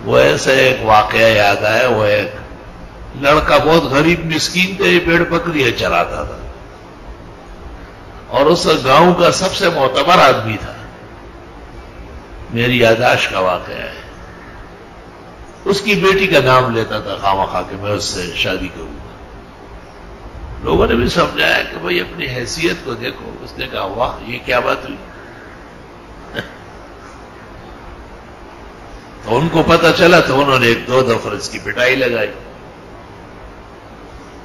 وہ ایسا ایک واقعہ یاد آیا، وہ ایک لڑکا بہت غریب مسکین تھا، یہ پیڑ بکریاں چراتا تھا اور اس گاؤں کا سب سے معتبر آدمی تھا. میری یاداشت کا واقعہ ہے. اس کی بیٹی کا نام لیتا تھا خواہ کہ میں اس سے شادی کروں گا. لوگوں نے بھی سمجھایا کہ بھئی اپنی حیثیت کو دیکھو. اس نے کہا واہ یہ کیا بات ہوئی. تو ان کو پتہ چلا تو انہوں نے 1-2 دفعہ اس کی پٹائی لگائی.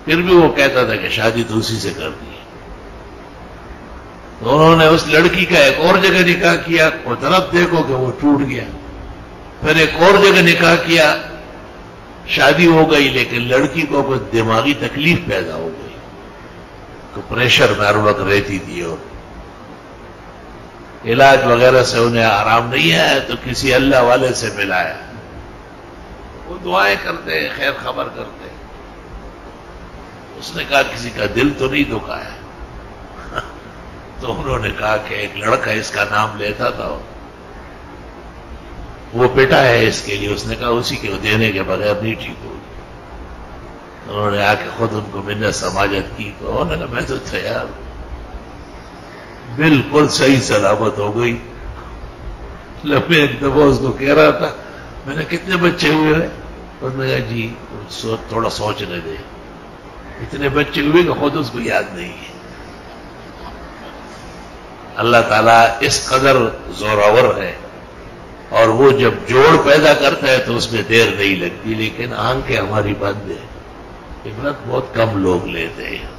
پھر بھی وہ کہتا تھا کہ شادی تو اسی سے کر دی. تو انہوں نے اس لڑکی کا ایک اور جگہ نکاح کیا. قدرت دیکھو کہ وہ ٹوٹ گیا. پھر ایک اور جگہ نکاح کیا، شادی ہو گئی، لیکن لڑکی کو کوئی دماغی تکلیف پیدا ہو گئی، تو پریشر میں ہر وقت رہتی تھی اور علاج وغیرہ سے انہیں آرام نہیں آیا. تو کسی اللہ والے سے ملایا. وہ دعائیں کرتے، خیر خبر کرتے. اس نے کہا کسی کا دل تو نہیں دکھا ہے. تو انہوں نے کہا کہ ایک لڑکا اس کا نام لیتا تھا، وہ پٹا ہے اس کے لیے. اس نے کہا اسی کے دینے کے بغیر نہیں ٹھیک ہوگی. انہوں نے آ کے خود ان کو منت سماجت کی. تو انہوں نے کہا میں تو تیار ہوں. بالکل صحیح سلامت ہو گئی. میں ایک دفعہ اس کو کہہ رہا تھا میں نے کتنے بچے ہوئے ہیں. اس نے کہا جی تھوڑا سوچنے دے. اتنے بچے ہوئے کہ خود اس کو یاد نہیں ہے. اللہ تعالیٰ اس قدر زوراور ہے، اور وہ جب جوڑ پیدا کرتا ہے تو اس میں دیر نہیں لگتی. لیکن آنکھیں ہماری بند ہے. عبرت بہت کم لوگ لیتے ہیں.